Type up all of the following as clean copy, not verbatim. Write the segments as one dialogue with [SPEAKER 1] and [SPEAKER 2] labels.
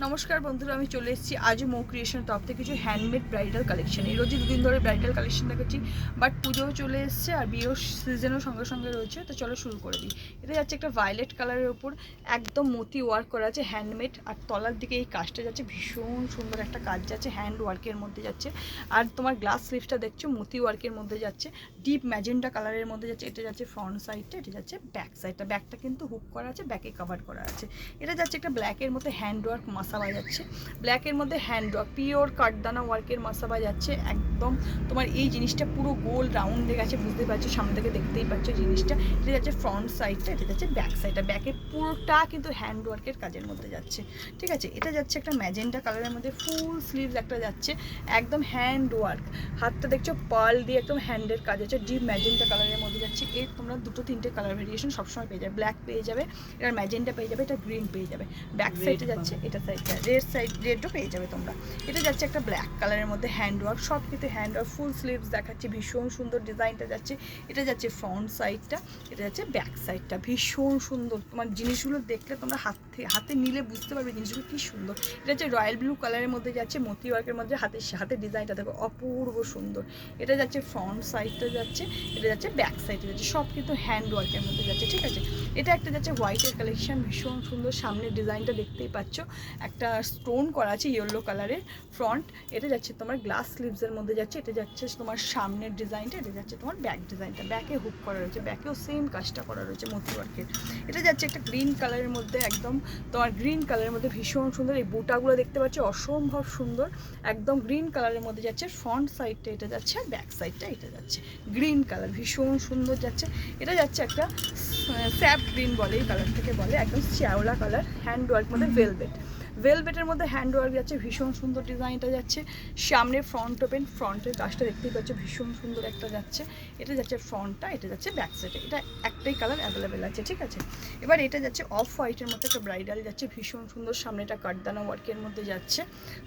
[SPEAKER 1] নমস্কার বন্ধুরা, আমি চলে এসেছি আজও মৌ ক্রিয়েশনের তরফ থেকে কিছু হ্যান্ডমেড ব্রাইডাল কালেকশন। এই রোজই দুদিন ধরে ব্রাইডাল কালেকশন দেখাচ্ছি, বাট পুজোও চলে এসছে আর বিয়ের সিজনও সঙ্গে সঙ্গে রয়েছে। তো চলো শুরু করে দিই। এটা যাচ্ছে একটা ভায়োলেট কালারের ওপর একদম মতি ওয়ার্ক করা আছে হ্যান্ডমেড, আর তলার দিকে এই কাজটা যাচ্ছে ভীষণ সুন্দর একটা কাজ যাচ্ছে, হ্যান্ড ওয়ার্কের মধ্যে যাচ্ছে। আর তোমার গ্লাস স্লিভসটা দেখছো মতি ওয়ার্কের মধ্যে যাচ্ছে, ডিপ ম্যাজেন্টা কালারের মধ্যে যাচ্ছে। এটা যাচ্ছে ফ্রন্ট সাইডটা, এটা যাচ্ছে ব্যাক সাইডটা। ব্যাকটা কিন্তু হুক করা আছে, ব্যাকে কভার করা আছে। এটা যাচ্ছে একটা ব্ল্যাকের মধ্যে হ্যান্ড ওয়ার্ক মাসাবা যাচ্ছে, ব্ল্যাকের মধ্যে হ্যান্ড ওয়ার্ক পিওর কাঠদানা ওয়ার্কের মাসাবা যাচ্ছে। একদম তোমার এই জিনিসটা পুরো গোল রাউন্ডে গেছে, বুঝতে পারছো, সামনে থেকে দেখতেই পাচ্ছ জিনিসটা। এটা যাচ্ছে ফ্রন্ট সাইডটা, এটা যাচ্ছে ব্যাক সাইডটা। ব্যাকের পুরোটা কিন্তু হ্যান্ড ওয়ার্কের কাজের মধ্যে যাচ্ছে, ঠিক আছে। এটা যাচ্ছে একটা ম্যাজেন্টা কালারের মধ্যে ফুল স্লিভস একটা যাচ্ছে, একদম হ্যান্ড ওয়ার্ক। হাতটা দেখছো পার্ল দিয়ে একদম হ্যান্ডের কাজ হচ্ছে, ডিপ ম্যাজেন্টা কালারের মধ্যে যাচ্ছে। এর তোমরা দুটো তিনটে কালার ভেরিয়েশন সবসময় পেয়ে যাবে, ব্ল্যাক পেয়ে যাবে, এটার ম্যাজেন্টা পেয়ে যাবে, এটা গ্রিন পেয়ে যাবে। ব্যাক সাইডে যাচ্ছে, এটা সাইডটা রেডও পেয়ে যাবে তোমরা। এটা যাচ্ছে একটা ব্ল্যাক কালারের মধ্যে হ্যান্ড ওয়ার্ক, সব কিন্তু হ্যান্ড ওয়ার্ক, ফুল স্লিভস দেখাচ্ছে, ভীষণ সুন্দর ডিজাইনটা যাচ্ছে। এটা যাচ্ছে ফ্রন্ট সাইডটা, এটা যাচ্ছে ব্যাক সাইডটা, ভীষণ সুন্দর। তোমার জিনিসগুলো দেখলে তোমরা হাতে নিলে বুঝতে পারবে জিনিসগুলো কী সুন্দর। এটা হচ্ছে রয়্যাল ব্লু কালারের মধ্যে যাচ্ছে, মতি ওয়ার্কের মধ্যে হাতের ডিজাইনটা দেখো অপূর্ব সুন্দর। এটা যাচ্ছে ফ্রন্ট সাইডটা যাচ্ছে, এটা যাচ্ছে ব্যাক সাইডে যাচ্ছে, সব কিন্তু হ্যান্ড ওয়ার্কের মধ্যে যাচ্ছে, ঠিক আছে। এটা একটা যাচ্ছে হোয়াইটের কালেকশন, ভীষণ সুন্দর। সামনের ডিজাইনটা দেখতেই পাচ্ছ, একটা স্টোন করা আছে ইয়েলো কালারের ফ্রন্ট। এটা যাচ্ছে তোমার গ্লাস স্লিভসের মধ্যে যাচ্ছে, এটা যাচ্ছে তোমার সামনের ডিজাইনটা, এটা যাচ্ছে তোমার ব্যাক ডিজাইনটা। ব্যাকে হুক করা রয়েছে, ব্যাকেও সেম কাজটা করা রয়েছে মতি ওয়ার্কের। এটা যাচ্ছে একটা গ্রিন কালারের মধ্যে, একদম তোমার গ্রিন কালারের মধ্যে ভীষণ সুন্দর। এই বুটাগুলো দেখতে পাচ্ছ অসম্ভব সুন্দর, একদম গ্রিন কালারের মধ্যে যাচ্ছে। ফ্রন্ট সাইডটা এটা যাচ্ছে, ব্যাক সাইডটা এটা যাচ্ছে গ্রিন কালার, ভীষণ সুন্দর যাচ্ছে। এটা যাচ্ছে একটা স্যাপ গ্রিন বলে, এই কালারটাকে বলে, একদম শ্যাওলা কালার, হ্যান্ড ওয়ার্ক মধ্যে ভেলভেটের মধ্যে হ্যান্ড ওয়ার্ক যাচ্ছে, ভীষণ সুন্দর ডিজাইনটা যাচ্ছে। সামনে ফ্রন্ট ওপেন, ফ্রন্টের কাজটা দেখতেই পাচ্ছ ভীষণ সুন্দর একটা যাচ্ছে। এটা যাচ্ছে ফ্রন্টটা, এটা যাচ্ছে ব্যাক সাইডে। এটা একটাই কালার অ্যাভেলেবেল আছে, ঠিক আছে। এবার এটা যাচ্ছে অফ হোয়াইটের মধ্যে একটা ব্রাইডাল যাচ্ছে, ভীষণ সুন্দর। সামনেটা কাঠদানা ওয়ার্কের মধ্যে যাচ্ছে,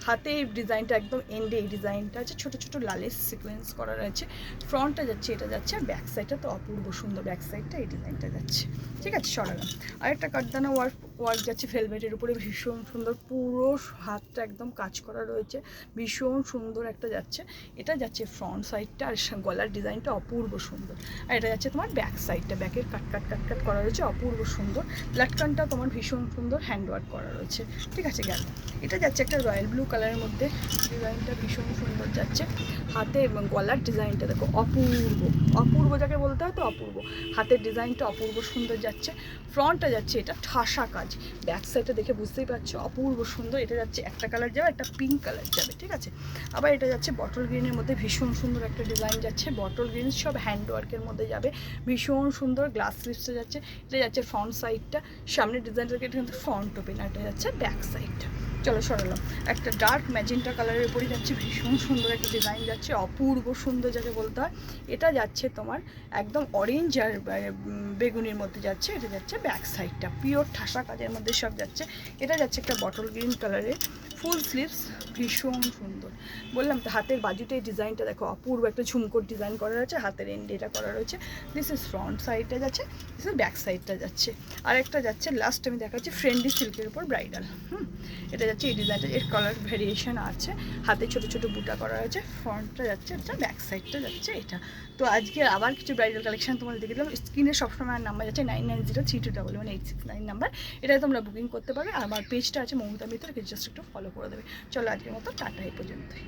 [SPEAKER 1] হাতে এই ডিজাইনটা একদম এন্ডে এই ডিজাইনটা আছে, ছোটো ছোটো লালের সিকোয়েন্স করা রয়েছে। ফ্রন্টটা যাচ্ছে, এটা যাচ্ছে, আর ব্যাক সাইডটা তো অপূর্ব সুন্দর, ব্যাক সাইডটা এই ডিজাইনটা যাচ্ছে, ঠিক আছে। সরালাম। আরেকটা কাঠদানা ওয়ার্ক যাচ্ছে ভেলভেটের উপরে, ভীষণ সুন্দর, পুরো হাতটা একদম কাজ করা রয়েছে, ভীষণ সুন্দর একটা যাচ্ছে। এটা যাচ্ছে ফ্রন্ট সাইডটা, আর গলার ডিজাইনটা অপূর্ব সুন্দর। আর এটা যাচ্ছে তোমার ব্যাক সাইডটা, ব্যাকের কাট করা রয়েছে, অপূর্ব সুন্দর। লাটকানটা তোমার ভীষণ সুন্দর হ্যান্ড ওয়ার্ক করা রয়েছে, ঠিক আছে। গেল। এটা যাচ্ছে একটা রয়্যাল ব্লু কালারের মধ্যে, ডিজাইনটা ভীষণ সুন্দর যাচ্ছে। হাতে এবং গলার ডিজাইনটা দেখো অপূর্ব যাকে বলতে হয় তো অপূর্ব। হাতের ডিজাইনটা অপূর্ব সুন্দর যাচ্ছে। ফ্রন্টটা যাচ্ছে এটা ঠাসা কাজ, ব্যাক সাইডটা দেখে বুঝতেই পারছো অপূর্ব সুন্দর। এটা যাচ্ছে একটা কালার যাবে, একটা পিঙ্ক কালার যাবে, ঠিক আছে। আবার এটা যাচ্ছে বটল গ্রিনের মধ্যে, ভীষণ সুন্দর একটা ডিজাইন যাচ্ছে, বটল গ্রিন, সব হ্যান্ড ওয়ার্কের মধ্যে যাবে, ভীষণ সুন্দর। গ্লাস স্লিভসটা যাচ্ছে, এটা যাচ্ছে ফ্রন্ট সাইডটা, সামনের ডিজাইনটাকে এটা কিন্তু ফ্রন্ট ওপেন, এটা যাচ্ছে ব্যাক সাইডটা। চলো সরালাম। একটা ডার্ক ম্যাজেন্টা কালারের উপরে যাচ্ছে, ভীষণ সুন্দর একটা ডিজাইন যাচ্ছে, অপূর্ব সুন্দর যাকে বলতে হয়। এটা যাচ্ছে তোমার একদম অরেঞ্জ আর বেগুনির মধ্যে যাচ্ছে, এটা যাচ্ছে ব্যাক সাইডটা, পিওর ঠাসা কাজের মধ্যে সব যাচ্ছে। এটা যাচ্ছে একটা বটল গ্রিন কালারের ফুল স্লিভস, ভীষণ সুন্দর। বললাম তো হাতের বাজুতে এই ডিজাইনটা দেখো অপূর্ব একটা ঝুমকোর ডিজাইন করা রয়েছে, হাতের এন্ডে এটা করা রয়েছে। দিস ইজ ফ্রন্ট সাইডটা যাচ্ছে, দিস ইজ ব্যাক সাইডটা যাচ্ছে। আর একটা যাচ্ছে লাস্ট আমি দেখাচ্ছি ফ্রেন্ডলি সিল্কের উপর ব্রাইডাল। এটা যাচ্ছে এই ডিজাইনটা, এর কালার ভেরিয়েশন আছে, হাতে ছোটো ছোটো বুটা করা রয়েছে। ফ্রন্টটা যাচ্ছে এটা, ব্যাক সাইডটা যাচ্ছে এটা। তো আজকে আবার কিছু ব্রাইডাল কালেকশন তোমাদের দেখে দিলাম। স্ক্রিনে সবসময় নাম্বার যাচ্ছে 9903211869 নাম্বার, এটা তোমরা বুকিং করতে পারবে। আর আমার পেজটা আছে মমতা মিত্র, জাস্ট একটু ফলো করে দেবে। চলো আজকের মতো টাটা, এই পর্যন্তই।